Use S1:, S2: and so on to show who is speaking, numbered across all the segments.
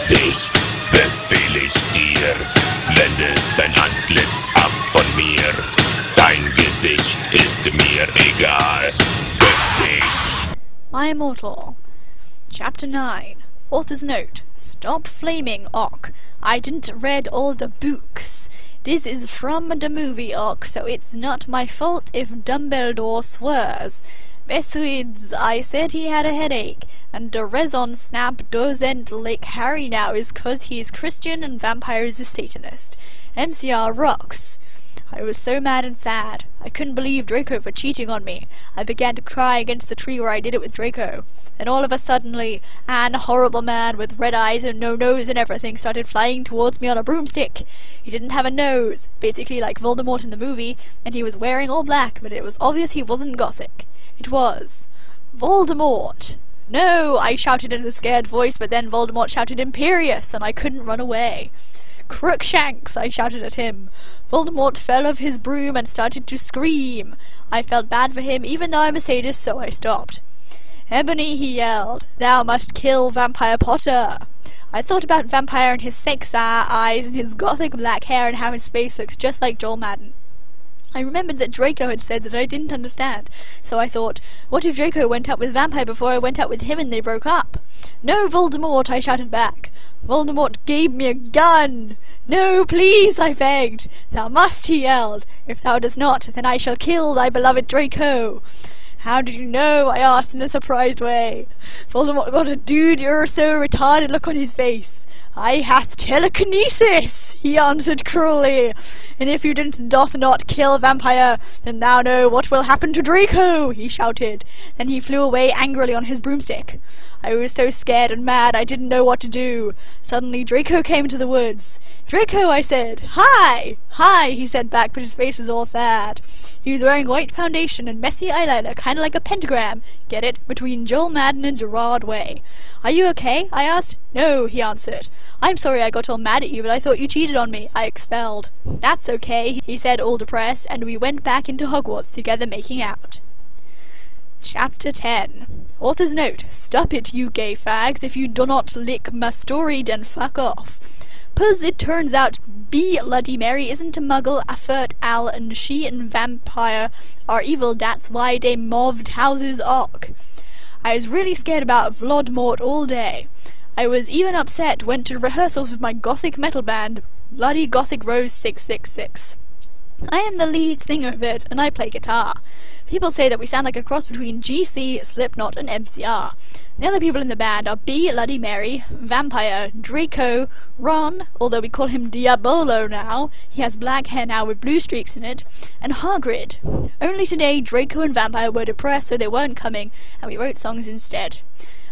S1: dich, befehl ich dir. Wende dein Antlitz ab von mir. Dein Gesicht ist mir egal. Bück dich.
S2: My Immortal. Chapter 9. Author's note. Stop flaming, Ock. I didn't read all the books. This is from the movie, Ock, so it's not my fault if Dumbledore swears. Besides, I said he had a headache, and the reason Snap doesn't like Harry now is 'cause he's Christian and vampires is Satanist. MCR rocks. I was so mad and sad. I couldn't believe Draco for cheating on me. I began to cry against the tree where I did it with Draco. Then all of a suddenly, an horrible man with red eyes and no nose and everything started flying towards me on a broomstick. He didn't have a nose, basically like Voldemort in the movie, and he was wearing all black, but it was obvious he wasn't gothic. It was Voldemort. No, I shouted in a scared voice, but then Voldemort shouted Imperious, and I couldn't run away. Crookshanks, I shouted at him. Voldemort fell off his broom and started to scream. I felt bad for him, even though I'm a sadist, so I stopped. Ebony, he yelled, thou must kill Vampire Potter. I thought about Vampire and his sex eyes and his gothic black hair and how his face looks just like Joel Madden. I remembered that Draco had said that I didn't understand, so I thought, what if Draco went out with Vampire before I went out with him and they broke up? No, Voldemort, I shouted back. Voldemort gave me a gun. No, please, I begged. Thou must, he yelled. If thou dost not, then I shall kill thy beloved Draco. How did you know? I asked in a surprised way. Voldemort got a dude, you're so retarded look on his face. I hath telekinesis, he answered cruelly. And if you doth not kill Vampire, then thou know what will happen to Draco, he shouted. Then he flew away angrily on his broomstick. I was so scared and mad I didn't know what to do. Suddenly Draco came into the woods. Draco, I said. Hi! Hi, he said back, but his face was all sad. He was wearing white foundation and messy eyeliner, kinda like a pentagram, get it, between Joel Madden and Gerard Way. Are you okay? I asked. No, he answered. I'm sorry I got all mad at you, but I thought you cheated on me. I expelled. That's okay, he said, all depressed, and we went back into Hogwarts together making out. Chapter 10. Author's note. Stop it, you gay fags. If you do not lick my story, then fuck off. 'Cause it turns out Bloody Mary isn't a muggle, a furt owl, and she and Vampire are evil, that's why they moved houses Ark. I was really scared about Voldemort all day. I was even upset, went to rehearsals with my gothic metal band, Bloody Gothic Rose 666. I am the lead singer of it, and I play guitar. People say that we sound like a cross between GC, Slipknot, and MCR. The other people in the band are Bloody Mary, Vampire, Draco, Ron, although we call him Diabolo now, he has black hair now with blue streaks in it, and Hagrid. Only today Draco and Vampire were depressed, so they weren't coming, and we wrote songs instead.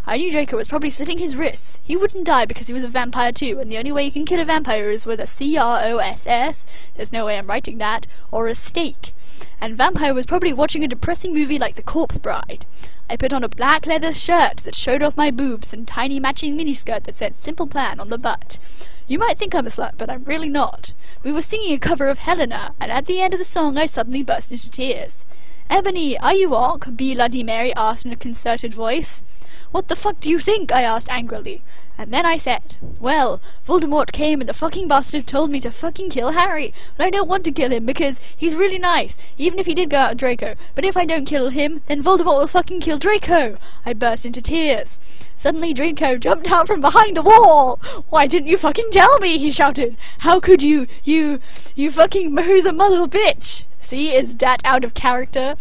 S2: I knew Draco was probably slitting his wrists. He wouldn't die because he was a vampire too, and the only way you can kill a vampire is with a CROSS, there's no way I'm writing that, or a stake. And Vampire was probably watching a depressing movie like The Corpse Bride. I put on a black leather shirt that showed off my boobs and tiny matching miniskirt that said Simple Plan on the butt. You might think I'm a slut, but I'm really not. We were singing a cover of Helena, and at the end of the song I suddenly burst into tears. Ebony, are you Ark? Bloody Mary asked in a concerted voice. What the fuck do you think? I asked angrily. And then I said, well, Voldemort came and the fucking bastard told me to fucking kill Harry, but I don't want to kill him because he's really nice, even if he did go out with Draco. But if I don't kill him, then Voldemort will fucking kill Draco. I burst into tears. Suddenly Draco jumped out from behind a wall. Why didn't you fucking tell me? He shouted. How could you fucking who's a mother bitch? See, is that out of character?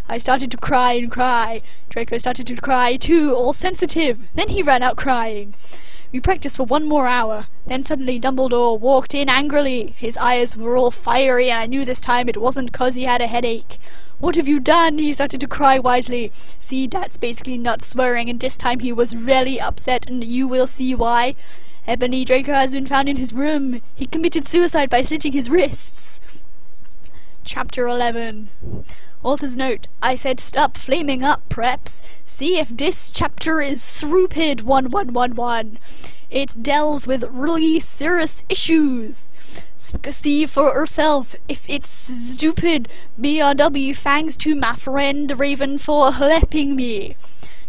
S2: I started to cry and cry. Draco started to cry too, all sensitive. Then he ran out crying. We practiced for 1 more hour. Then suddenly Dumbledore walked in angrily. His eyes were all fiery, and I knew this time it wasn't 'cause he had a headache. What have you done? He started to cry wisely. See, that's basically not swearing, and this time he was really upset, and you will see why. Ebony, Draco has been found in his room. He committed suicide by slitting his wrists. Chapter 11. Author's note. I said stop flaming up, preps. See if this chapter is stupid 1111. It deals with really serious issues. See for herself if it's stupid. BRW thanks to my friend Raven for helping me.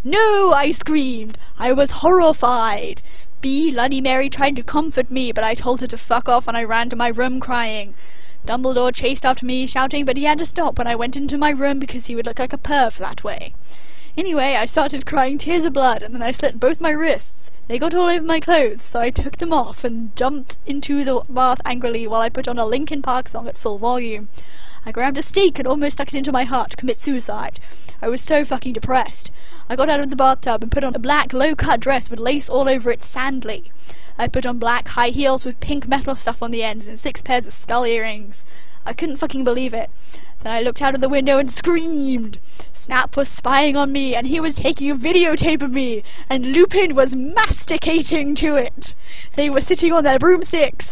S2: No, I screamed. I was horrified. Bloody Mary tried to comfort me, but I told her to fuck off and I ran to my room crying. Dumbledore chased after me, shouting, but he had to stop when I went into my room because he would look like a perv that way. Anyway, I started crying tears of blood, and then I slit both my wrists. They got all over my clothes, so I took them off and jumped into the bath angrily while I put on a Linkin Park song at full volume. I grabbed a stake and almost stuck it into my heart to commit suicide. I was so fucking depressed. I got out of the bathtub and put on a black low-cut dress with lace all over it sandly. I put on black high heels with pink metal stuff on the ends and 6 pairs of skull earrings. I couldn't fucking believe it. Then I looked out of the window and screamed. Snap was spying on me, and he was taking a videotape of me, and Lupin was masticating to it. They were sitting on their broomsticks.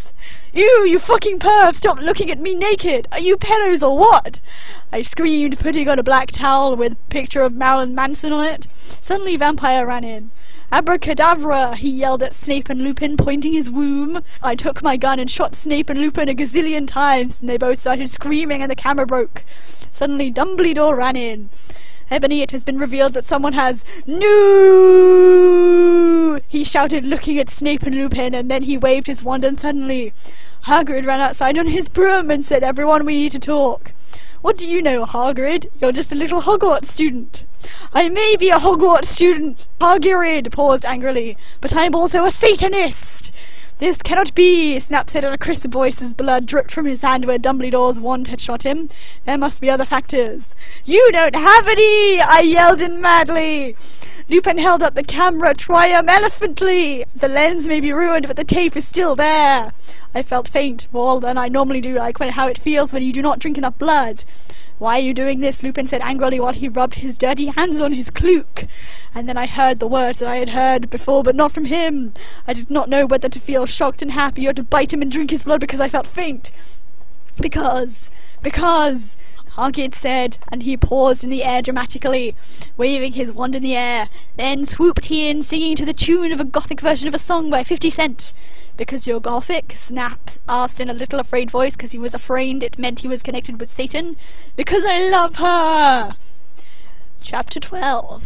S2: Ew, you fucking perv, stop looking at me naked! Are you pedos or what? I screamed, putting on a black towel with a picture of Marilyn Manson on it. Suddenly Vampire ran in. Abracadabra, he yelled at Snape and Lupin, pointing his womb. I took my gun and shot Snape and Lupin a gazillion times, and they both started screaming and the camera broke. Suddenly Dumbledore ran in. Ebony, it has been revealed that someone has... No! He shouted, looking at Snape and Lupin, and then he waved his wand, and suddenly Hagrid ran outside on his broom and said, "Everyone, we need to talk." What do you know, Hagrid? You're just a little Hogwarts student. I may be a Hogwarts student, Hagrid paused angrily, but I'm also a Satanist. This cannot be, Snap said in a crisp voice as blood dripped from his hand where Dumbledore's wand had shot him. There must be other factors. You don't have any, I yelled in madly. Lupin held up the camera triumphantly. The lens may be ruined, but the tape is still there. I felt faint, more than I normally do, like how it feels when you do not drink enough blood. Why are you doing this? Lupin said angrily while he rubbed his dirty hands on his cloak. And then I heard the words that I had heard before, but not from him. I did not know whether to feel shocked and happy or to bite him and drink his blood because I felt faint. Because, Hagrid said, and he paused in the air dramatically, waving his wand in the air. Then swooped he in, singing to the tune of a gothic version of a song by 50 Cent. Because you're gothic? Snap asked in a little afraid voice, because he was afraid it meant he was connected with Satan. Because I love her! Chapter 12.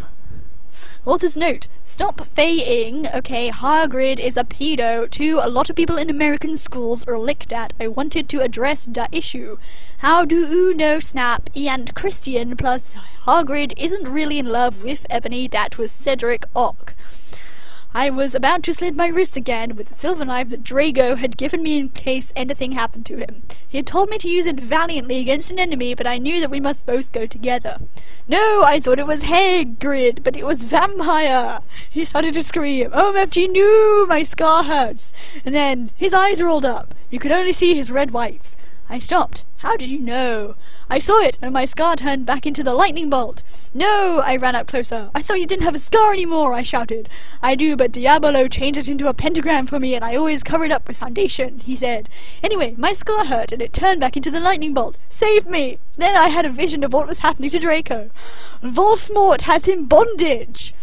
S2: Author's note. Stop faying. Okay, Hagrid is a pedo. Too, a lot of people in American schools are licked at. I wanted to address the issue. How do you know, Snap and Christian plus Hagrid isn't really in love with Ebony? That was Cedric Ock. I was about to slit my wrist again with the silver knife that Draco had given me in case anything happened to him. He had told me to use it valiantly against an enemy, but I knew that we must both go together. No, I thought it was Hagrid, but it was Vampire. He started to scream. OMFG, no, my scar hurts. And then his eyes rolled up. You could only see his red whites. I stopped. How did you know? I saw it, and my scar turned back into the lightning bolt. No! I ran up closer. I thought you didn't have a scar anymore, I shouted. I do, but Diabolo changed it into a pentagram for me, and I always cover it up with foundation, he said. Anyway, my scar hurt, and it turned back into the lightning bolt. Save me! Then I had a vision of what was happening to Draco. Voldemort has him bondage!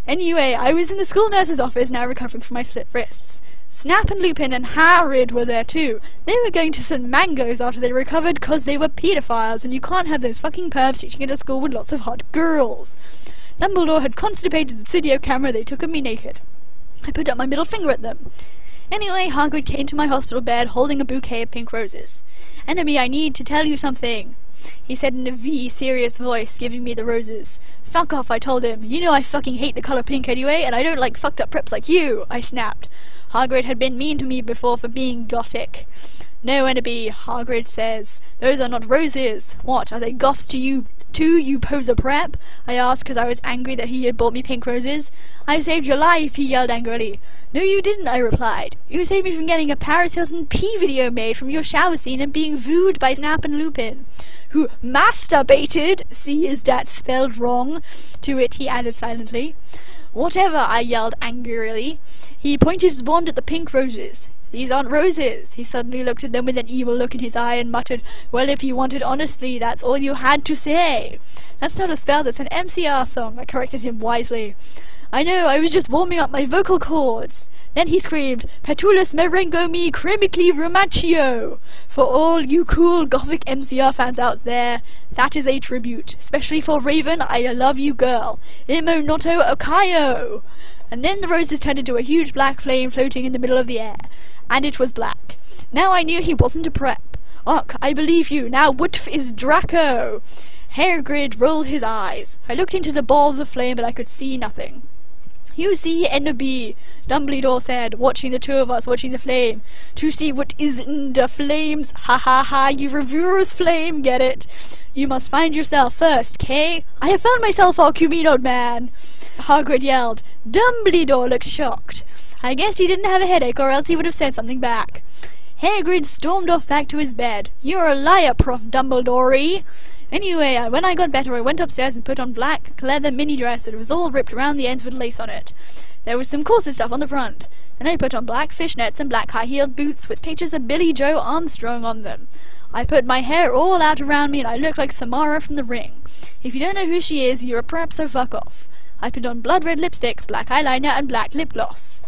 S2: Anyway, I was in the school nurse's office, now recovering from my slit wrists. Snap and Lupin and Hagrid were there too. They were going to some mangoes after they recovered because they were pedophiles, and you can't have those fucking pervs teaching at a school with lots of hot girls. Dumbledore had constipated the studio camera. They took of me naked. I put up my middle finger at them. Anyway, Hagrid came to my hospital bed holding a bouquet of pink roses. Enoby, I need to tell you something, he said in a serious voice, giving me the roses. Fuck off, I told him. You know I fucking hate the color pink anyway, and I don't like fucked up preps like you, I snapped. Hagrid had been mean to me before for being gothic. No, Enoby, Hagrid says. Those are not roses. What, are they goths to you too, you poser prep? I asked because I was angry that he had bought me pink roses. I saved your life, he yelled angrily. No, you didn't, I replied. You saved me from getting a Paris Hilton pee video made from your shower scene and being wooed by Snap and Lupin, who masturbated. See, is that spelled wrong? To it he added silently. Whatever, I yelled angrily. He pointed his wand at the pink roses. These aren't roses. He suddenly looked at them with an evil look in his eye and muttered, well, if you wanted honesty, that's all you had to say. That's not a spell, that's an MCR song, I corrected him wisely. I know, I was just warming up my vocal cords. Then he screamed, Petulus merengo mi cremically romaccio. For all you cool gothic MCR fans out there, that is a tribute. Especially for Raven, I love you girl. Imo noto okayo. and then the roses turned into a huge black flame floating in the middle of the air. And it was black. Now I knew he wasn't a prep. Och, I believe you. Now what is Draco? Hagrid rolled his eyes. I looked into the balls of flame, but I could see nothing. You see, Enoby, Dumbledore said, watching the two of us, watching the flame. To see what is in the flames. Ha ha ha, you reviewers flame, get it? You must find yourself first, Kay. I have found myself, you mean old man. Hagrid yelled. Dumbledore looked shocked. I guess he didn't have a headache, or else he would have said something back. Hagrid stormed off back to his bed. You're a liar, Prof. Dumbledore. Anyway, when I got better, I went upstairs and put on black leather mini dress that was all ripped around the ends with lace on it. There was some corset stuff on the front. Then I put on black fishnets and black high-heeled boots with pictures of Billy Joe Armstrong on them. I put my hair all out around me and I looked like Samara from The Ring. If you don't know who she is, you're a prep, so fuck off. I put on blood-red lipstick, black eyeliner and black lip gloss.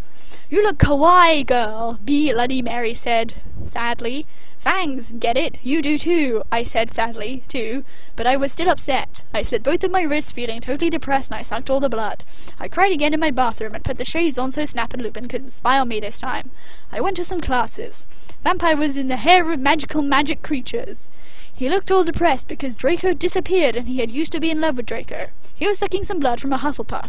S2: You look kawaii, girl, Bloody Mary said, sadly. Thanks, get it? You do too, I said sadly, too, but I was still upset. I slit both of my wrists, feeling totally depressed, and I sucked all the blood. I cried again in my bathroom and put the shades on so Snap and Loopin couldn't spy on me this time. I went to some classes. Vampire was in the hair of magic creatures. He looked all depressed because Draco disappeared and he had used to be in love with Draco. He was sucking some blood from a Hufflepuff.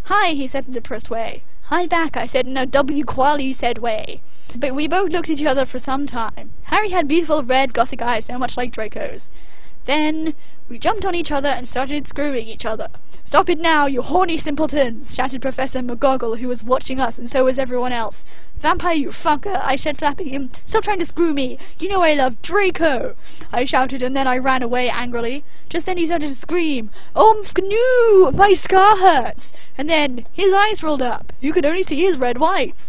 S2: Hi, he said in a depressed way. Hi back, I said in a W-quality said way. But we both looked at each other for some time. Harry had beautiful red gothic eyes, so much like Draco's. Then we jumped on each other and started screwing each other. Stop it now, you horny simpletons, shouted Professor McGoggle, who was watching us, and so was everyone else. Vampire, you fucker, I said, slapping him. Stop trying to screw me. You know I love Draco, I shouted, and then I ran away angrily. Just then he started to scream. Oh, no, my scar hurts. And then his eyes rolled up. You could only see his red whites.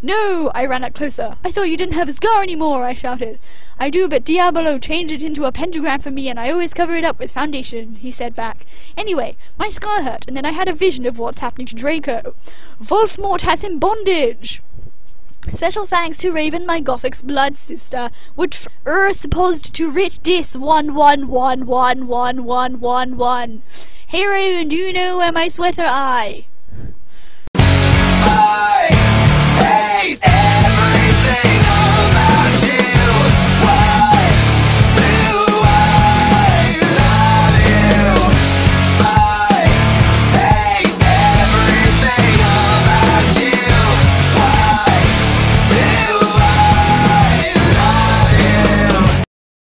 S2: No, I ran up closer. I thought you didn't have a scar anymore, I shouted. I do, but Diabolo changed it into a pentagram for me, and I always cover it up with foundation, he said back. Anyway, my scar hurt, and then I had a vision of what's happening to Draco. Voldemort has him bondage. Special thanks to Raven, my Gothic's blood sister, which supposed to writ this 11111111. Hey Raven, do you know where my sweater I?